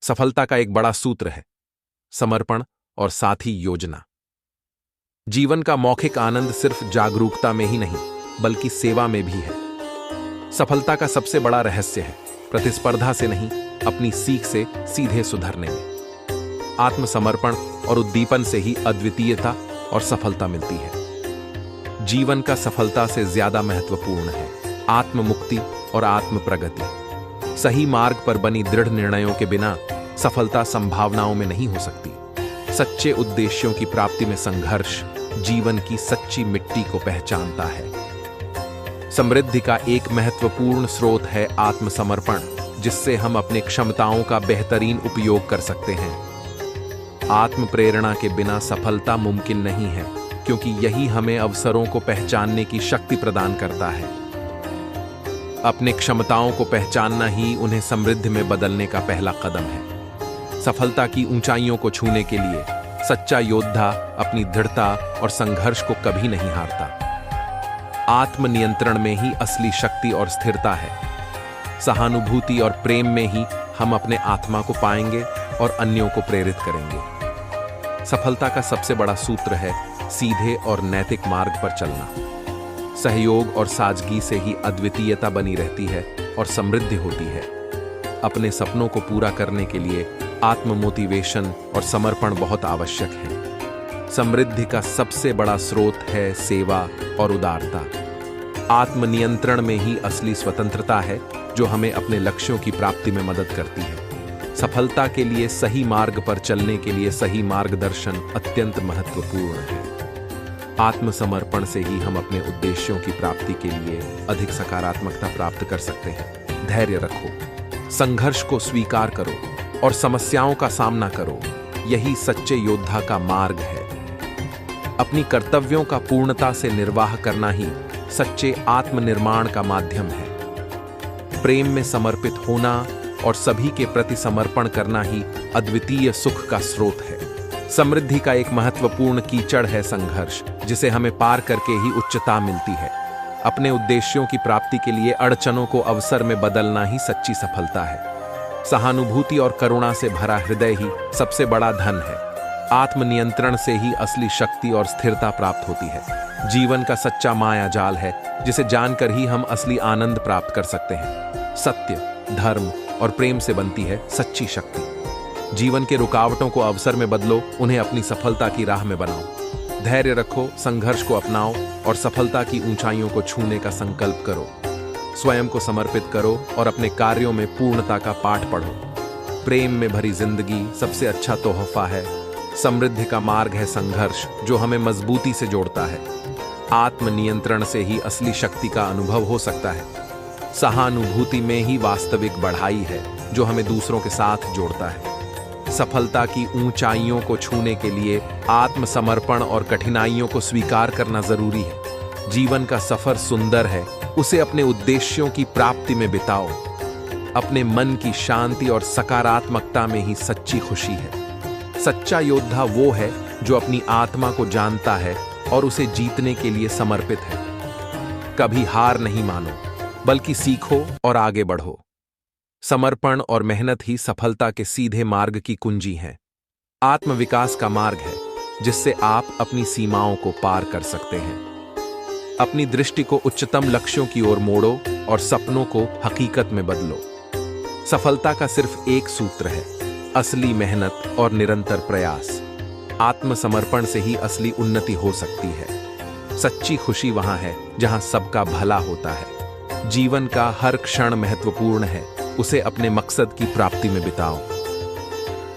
सफलता का एक बड़ा सूत्र है समर्पण और साथ ही योजना। जीवन का मौखिक आनंद सिर्फ जागरूकता में ही नहीं बल्कि सेवा में भी है। सफलता का सबसे बड़ा रहस्य है प्रतिस्पर्धा से नहीं, अपनी सीख से सीधे सुधरने में। आत्मसमर्पण और उद्दीपन से ही अद्वितीयता और सफलता मिलती है। जीवन का सफलता से ज्यादा महत्वपूर्ण है आत्ममुक्ति और आत्म प्रगति। सही मार्ग पर बनी दृढ़ निर्णयों के बिना सफलता संभावनाओं में नहीं हो सकती। सच्चे उद्देश्यों की प्राप्ति में संघर्ष जीवन की सच्ची मिट्टी को पहचानता है। समृद्धि का एक महत्वपूर्ण स्रोत है आत्मसमर्पण, जिससे हम अपनी क्षमताओं का बेहतरीन उपयोग कर सकते हैं। आत्म प्रेरणा के बिना सफलता मुमकिन नहीं है, क्योंकि यही हमें अवसरों को पहचानने की शक्ति प्रदान करता है। अपनी क्षमताओं को पहचानना ही उन्हें समृद्धि में बदलने का पहला कदम है। सफलता की ऊंचाइयों को छूने के लिए सच्चा योद्धा अपनी दृढ़ता और संघर्ष को कभी नहीं हारता। आत्मनियंत्रण में ही असली शक्ति और स्थिरता है। सहानुभूति और प्रेम में ही हम अपने आत्मा को पाएंगे और अन्यों को प्रेरित करेंगे। सफलता का सबसे बड़ा सूत्र है सीधे और नैतिक मार्ग पर चलना। सहयोग और सादगी से ही अद्वितीयता बनी रहती है और समृद्धि होती है। अपने सपनों को पूरा करने के लिए आत्म मोटिवेशन और समर्पण बहुत आवश्यक है। समृद्धि का सबसे बड़ा स्रोत है सेवा और उदारता। आत्मनियंत्रण में ही असली स्वतंत्रता है, जो हमें अपने लक्ष्यों की प्राप्ति में मदद करती है। सफलता के लिए सही मार्ग पर चलने के लिए सही मार्गदर्शन अत्यंत महत्वपूर्ण है। आत्मसमर्पण से ही हम अपने उद्देश्यों की प्राप्ति के लिए अधिक सकारात्मकता प्राप्त कर सकते हैं। धैर्य रखो, संघर्ष को स्वीकार करो और समस्याओं का सामना करो। यही सच्चे योद्धा का मार्ग है। अपनी कर्तव्यों का पूर्णता से निर्वाह करना ही सच्चे आत्मनिर्माण का माध्यम है। प्रेम में समर्पित होना और सभी के प्रति समर्पण करना ही अद्वितीय सुख का स्रोत है। समृद्धि का एक महत्वपूर्ण कीचड़ है संघर्ष, जिसे हमें पार करके ही उच्चता मिलती है। अपने उद्देश्यों की प्राप्ति के लिए अड़चनों को अवसर में बदलना ही सच्ची सफलता है। सहानुभूति और करुणा से भरा हृदय ही सबसे बड़ा धन है। आत्मनियंत्रण से ही असली शक्ति और स्थिरता प्राप्त होती है। जीवन का सच्चा माया जाल है, जिसे जानकर ही हम असली आनंद प्राप्त कर सकते हैं। सत्य, धर्म और प्रेम से बनती है सच्ची शक्ति। जीवन के रुकावटों को अवसर में बदलो, उन्हें अपनी सफलता की राह में बनाओ। धैर्य रखो, संघर्ष को अपनाओ और सफलता की ऊंचाइयों को छूने का संकल्प करो। स्वयं को समर्पित करो और अपने कार्यों में पूर्णता का पाठ पढ़ो। प्रेम में भरी जिंदगी सबसे अच्छा तोहफा है। समृद्धि का मार्ग है संघर्ष, जो हमें मजबूती से जोड़ता है। आत्मनियंत्रण से ही असली शक्ति का अनुभव हो सकता है। सहानुभूति में ही वास्तविक बढ़ाई है, जो हमें दूसरों के साथ जोड़ता है। सफलता की ऊंचाइयों को छूने के लिए आत्मसमर्पण और कठिनाइयों को स्वीकार करना जरूरी है। जीवन का सफर सुंदर है, उसे अपने उद्देश्यों की प्राप्ति में बिताओ। अपने मन की शांति और सकारात्मकता में ही सच्ची खुशी है। सच्चा योद्धा वो है जो अपनी आत्मा को जानता है और उसे जीतने के लिए समर्पित है। कभी हार नहीं मानो, बल्कि सीखो और आगे बढ़ो। समर्पण और मेहनत ही सफलता के सीधे मार्ग की कुंजी है। आत्मविकास का मार्ग है, जिससे आप अपनी सीमाओं को पार कर सकते हैं। अपनी दृष्टि को उच्चतम लक्ष्यों की ओर मोड़ो और सपनों को हकीकत में बदलो। सफलता का सिर्फ एक सूत्र है, असली मेहनत और निरंतर प्रयास। आत्मसमर्पण से ही असली उन्नति हो सकती है। सच्ची खुशी वहां है जहां सबका भला होता है। जीवन का हर क्षण महत्वपूर्ण है, उसे अपने मकसद की प्राप्ति में बिताओ।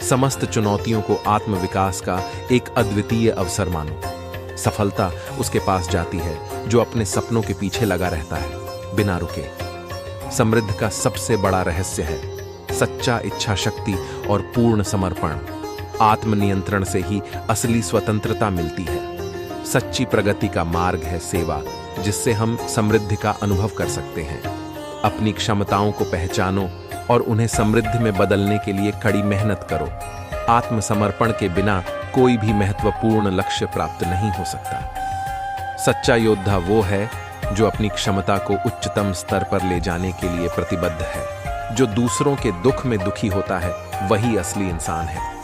समस्त चुनौतियों को आत्मविकास का एक अद्वितीय अवसर मानो। सफलता उसके पास जाती है जो अपने सपनों के पीछे लगा रहता है, बिना रुके। समृद्धि का सबसे बड़ा रहस्य है सच्चा इच्छा शक्ति और पूर्ण समर्पण। आत्मनियंत्रण से ही असली स्वतंत्रता मिलती है। सच्ची प्रगति का मार्ग है सेवा, जिससे हम समृद्धि का अनुभव कर सकते हैं। अपनी क्षमताओं को पहचानो और उन्हें समृद्धि में बदलने के लिए कड़ी मेहनत करो। आत्मसमर्पण के बिना कोई भी महत्वपूर्ण लक्ष्य प्राप्त नहीं हो सकता। सच्चा योद्धा वो है जो अपनी क्षमता को उच्चतम स्तर पर ले जाने के लिए प्रतिबद्ध है। जो दूसरों के दुख में दुखी होता है वही असली इंसान है।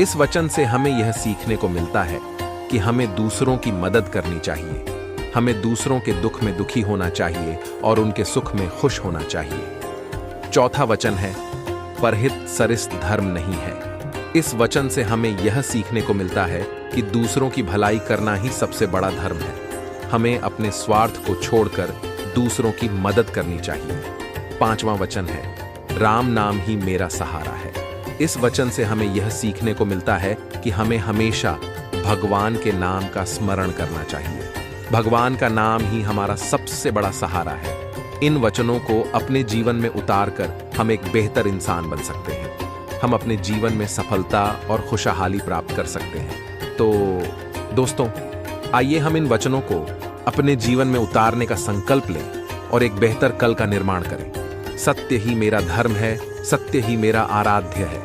इस वचन से हमें यह सीखने को मिलता है कि हमें दूसरों की मदद करनी चाहिए, हमें दूसरों के दुख में दुखी होना चाहिए और उनके सुख में खुश होना चाहिए। चौथा वचन है, परहित सरिस धर्म नहीं है। इस वचन से हमें यह सीखने को मिलता है कि दूसरों की भलाई करना ही सबसे बड़ा धर्म है। हमें अपने स्वार्थ को छोड़कर दूसरों की मदद करनी चाहिए। पांचवां वचन है, राम नाम ही मेरा सहारा है। इस वचन से हमें यह सीखने को मिलता है कि हमें हमेशा भगवान के नाम का स्मरण करना चाहिए। भगवान का नाम ही हमारा सबसे बड़ा सहारा है। इन वचनों को अपने जीवन में उतारकर हम एक बेहतर इंसान बन सकते हैं। हम अपने जीवन में सफलता और खुशहाली प्राप्त कर सकते हैं। तो दोस्तों, आइए हम इन वचनों को अपने जीवन में उतारने का संकल्प लें और एक बेहतर कल का निर्माण करें। सत्य ही मेरा धर्म है, सत्य ही मेरा आराध्य है।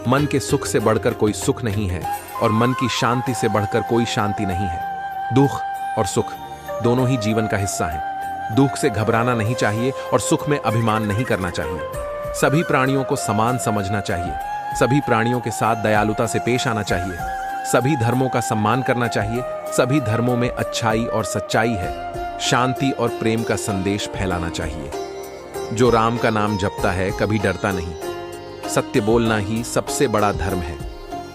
मन के सुख से बढ़कर कोई सुख नहीं है और मन की शांति से बढ़कर कोई शांति नहीं है। दुख और सुख दोनों ही जीवन का हिस्सा हैं। दुख से घबराना नहीं चाहिए और सुख में अभिमान नहीं करना चाहिए। सभी प्राणियों को समान समझना चाहिए, सभी प्राणियों के साथ दयालुता से पेश आना चाहिए, सभी धर्मों का सम्मान करना चाहिए। सभी धर्मों में अच्छाई और सच्चाई है। शांति और प्रेम का संदेश फैलाना चाहिए। जो राम का नाम जपता है कभी डरता नहीं। सत्य बोलना ही सबसे बड़ा धर्म है।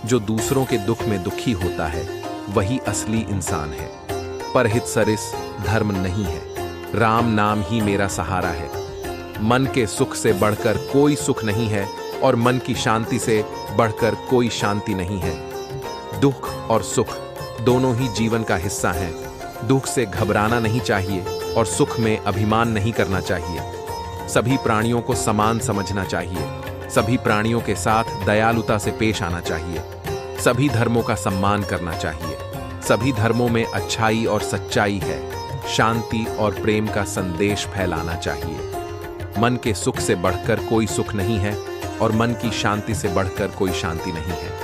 जो दूसरों के दुख में दुखी होता है वही असली इंसान है। परहित सरिस धर्म नहीं है। राम नाम ही मेरा सहारा है। मन के सुख से बढ़कर कोई सुख नहीं है और मन की शांति से बढ़कर कोई शांति नहीं है। दुख और सुख दोनों ही जीवन का हिस्सा हैं। दुख से घबराना नहीं चाहिए और सुख में अभिमान नहीं करना चाहिए। सभी प्राणियों को समान समझना चाहिए। सभी प्राणियों के साथ दयालुता से पेश आना चाहिए। सभी धर्मों का सम्मान करना चाहिए। सभी धर्मों में अच्छाई और सच्चाई है। शांति और प्रेम का संदेश फैलाना चाहिए। मन के सुख से बढ़कर कोई सुख नहीं है और मन की शांति से बढ़कर कोई शांति नहीं है।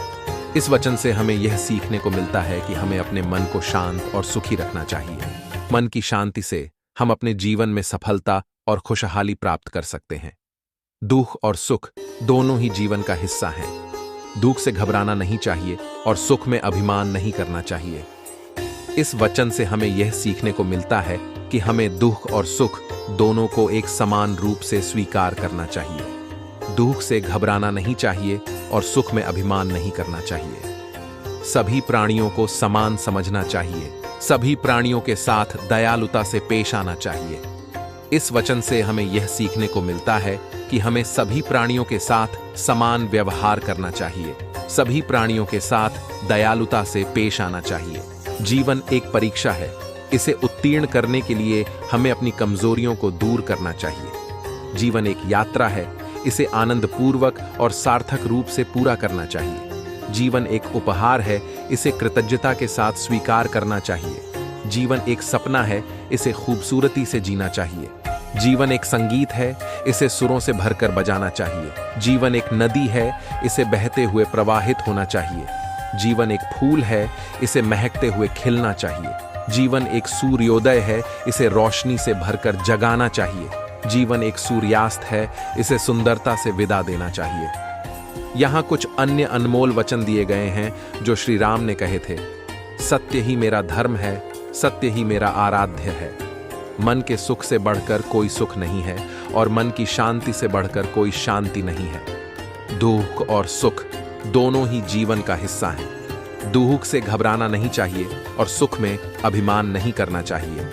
इस वचन से हमें यह सीखने को मिलता है कि हमें अपने मन को शांत और सुखी रखना चाहिए। मन की शांति से हम अपने जीवन में सफलता और खुशहाली प्राप्त कर सकते हैं। दुख और सुख दोनों ही जीवन का हिस्सा हैं। दुख से घबराना नहीं चाहिए और सुख में अभिमान नहीं करना चाहिए। इस वचन से हमें यह सीखने को मिलता है कि हमें दुख और सुख दोनों को एक समान रूप से स्वीकार करना चाहिए। दुख से घबराना नहीं चाहिए और सुख में अभिमान नहीं करना चाहिए। सभी प्राणियों को समान समझना चाहिए। सभी प्राणियों के साथ दयालुता से पेश आना चाहिए। इस वचन से हमें यह सीखने को मिलता है कि हमें सभी प्राणियों के साथ समान व्यवहार करना चाहिए। सभी प्राणियों के साथ दयालुता से पेश आना चाहिए। जीवन एक परीक्षा है। इसे उत्तीर्ण करने के लिए हमें अपनी कमजोरियों को दूर करना चाहिए। जीवन एक यात्रा है। इसे आनंदपूर्वक और सार्थक रूप से पूरा करना चाहिए। जीवन एक उपहार है। इसे कृतज्ञता के साथ स्वीकार करना चाहिए। जीवन एक सपना है। इसे खूबसूरती से जीना चाहिए। जीवन एक संगीत है। इसे सुरों से भरकर बजाना चाहिए। जीवन एक नदी है। इसे बहते हुए प्रवाहित होना चाहिए। जीवन एक फूल है। इसे महकते हुए खिलना चाहिए। जीवन एक सूर्योदय है। इसे रोशनी से भरकर जगाना चाहिए। जीवन एक सूर्यास्त है। इसे सुंदरता से विदा देना चाहिए। यहाँ कुछ अन्य अनमोल वचन दिए गए हैं जो श्री राम ने कहे थे। सत्य ही मेरा धर्म है। सत्य ही मेरा आराध्य है। मन के सुख से बढ़कर कोई सुख नहीं है और मन की शांति से बढ़कर कोई शांति नहीं है। दुख और सुख दोनों ही जीवन का हिस्सा हैं। दुख से घबराना नहीं चाहिए और सुख में अभिमान नहीं करना चाहिए।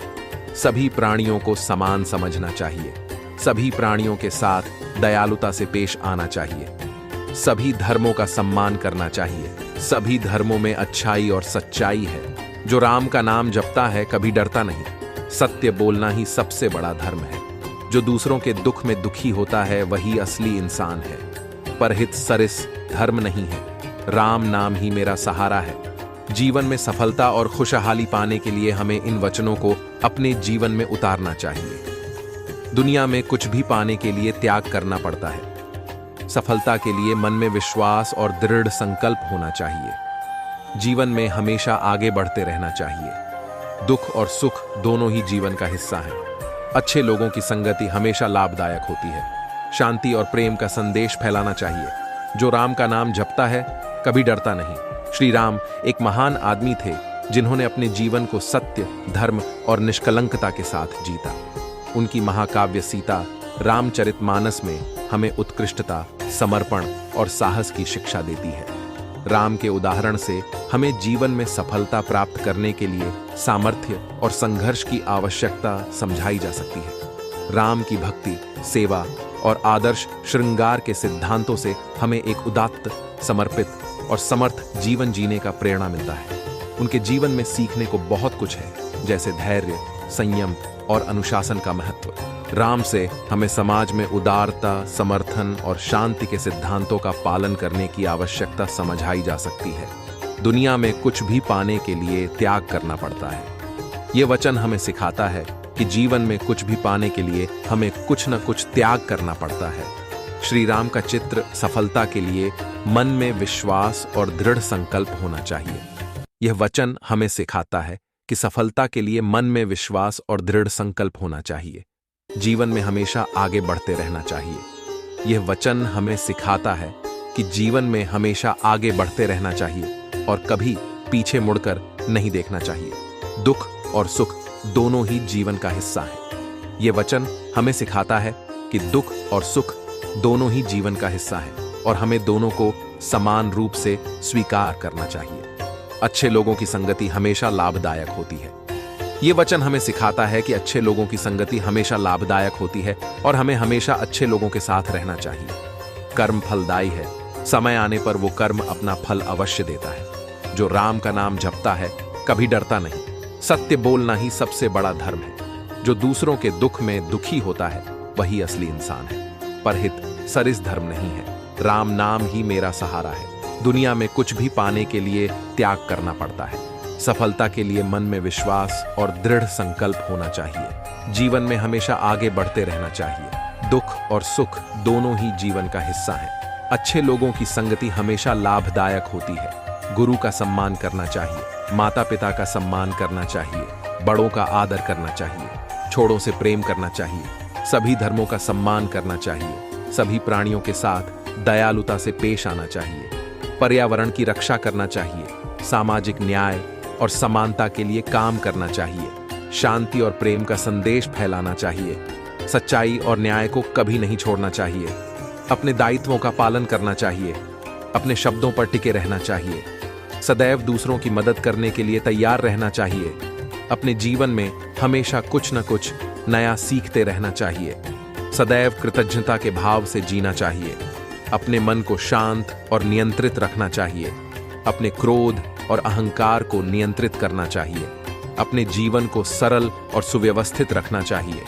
सभी प्राणियों को समान समझना चाहिए। सभी प्राणियों के साथ दयालुता से पेश आना चाहिए। सभी धर्मों का सम्मान करना चाहिए। सभी धर्मों में अच्छाई और सच्चाई है। जो राम का नाम जपता है कभी डरता नहीं। सत्य बोलना ही सबसे बड़ा धर्म है। जो दूसरों के दुख में दुखी होता है वही असली इंसान है। परहित सरिस धर्म नहीं है। राम नाम ही मेरा सहारा है। जीवन में सफलता और खुशहाली पाने के लिए हमें इन वचनों को अपने जीवन में उतारना चाहिए। दुनिया में कुछ भी पाने के लिए त्याग करना पड़ता है। सफलता के लिए मन में विश्वास और दृढ़ संकल्प होना चाहिए। जीवन में हमेशा आगे बढ़ते रहना चाहिए। दुख और सुख दोनों ही जीवन का हिस्सा हैं। अच्छे लोगों की संगति हमेशा लाभदायक होती है। शांति और प्रेम का संदेश फैलाना चाहिए। जो राम का नाम जपता है कभी डरता नहीं। श्री राम एक महान आदमी थे जिन्होंने अपने जीवन को सत्य, धर्म और निष्कलंकता के साथ जीता। उनकी महाकाव्य सीता रामचरितमानस में हमें उत्कृष्टता, समर्पण और साहस की शिक्षा देती है। राम के उदाहरण से हमें जीवन में सफलता प्राप्त करने के लिए सामर्थ्य और संघर्ष की आवश्यकता समझाई जा सकती है। राम की भक्ति, सेवा और आदर्श श्रृंगार के सिद्धांतों से हमें एक उदात्त, समर्पित और समर्थ जीवन जीने का प्रेरणा मिलता है। उनके जीवन में सीखने को बहुत कुछ है, जैसे धैर्य, संयम और अनुशासन का महत्व। राम से हमें समाज में उदारता, समर्थन और शांति के सिद्धांतों का पालन करने की आवश्यकता समझाई जा सकती है। दुनिया में कुछ भी पाने के लिए त्याग करना पड़ता है। ये वचन हमें सिखाता है कि जीवन में कुछ भी पाने के लिए हमें कुछ न कुछ त्याग करना पड़ता है। श्री राम का चित्र सफलता के लिए मन में विश्वास और दृढ़ संकल्प होना चाहिए। यह वचन हमें सिखाता है कि सफलता के लिए मन में विश्वास और दृढ़ संकल्प होना चाहिए। जीवन में हमेशा आगे बढ़ते रहना चाहिए। यह वचन हमें सिखाता है कि जीवन में हमेशा आगे बढ़ते रहना चाहिए और कभी पीछे मुड़कर नहीं देखना चाहिए। दुख और सुख दोनों ही जीवन का हिस्सा है। यह वचन हमें सिखाता है कि दुख और सुख दोनों ही जीवन का हिस्सा है और हमें दोनों को समान रूप से स्वीकार करना चाहिए। अच्छे लोगों की संगति हमेशा लाभदायक होती है। ये वचन हमें सिखाता है कि अच्छे लोगों की संगति हमेशा लाभदायक होती है और हमें हमेशा अच्छे लोगों के साथ रहना चाहिए। कर्म फलदायी है, समय आने पर वो कर्म अपना फल अवश्य देता है। जो राम का नाम जपता है कभी डरता नहीं। सत्य बोलना ही सबसे बड़ा धर्म है। जो दूसरों के दुख में दुखी होता है वही असली इंसान है। परहित सरिस धर्म नहीं है। राम नाम ही मेरा सहारा है। दुनिया में कुछ भी पाने के लिए त्याग करना पड़ता है। सफलता के लिए मन में विश्वास और दृढ़ संकल्प होना चाहिए। जीवन में हमेशा आगे बढ़ते रहना चाहिए। दुख और सुख दोनों ही जीवन का हिस्सा हैं। अच्छे लोगों की संगति हमेशा लाभदायक होती है। गुरु का सम्मान करना चाहिए, माता पिता का सम्मान करना चाहिए, बड़ों का आदर करना चाहिए, छोड़ों से प्रेम करना चाहिए, सभी धर्मों का सम्मान करना चाहिए, सभी प्राणियों के साथ दयालुता से पेश आना चाहिए, पर्यावरण की रक्षा करना चाहिए, सामाजिक न्याय और समानता के लिए काम करना चाहिए, शांति और प्रेम का संदेश फैलाना चाहिए, सच्चाई और न्याय को कभी नहीं छोड़ना चाहिए, अपने दायित्वों का पालन करना चाहिए, अपने शब्दों पर टिके रहना चाहिए, सदैव दूसरों की मदद करने के लिए तैयार रहना चाहिए, अपने जीवन में हमेशा कुछ न कुछ नया सीखते रहना चाहिए, सदैव कृतज्ञता के भाव से जीना चाहिए, अपने मन को शांत और नियंत्रित रखना चाहिए, अपने क्रोध और अहंकार को नियंत्रित करना चाहिए, अपने जीवन को सरल और सुव्यवस्थित रखना चाहिए।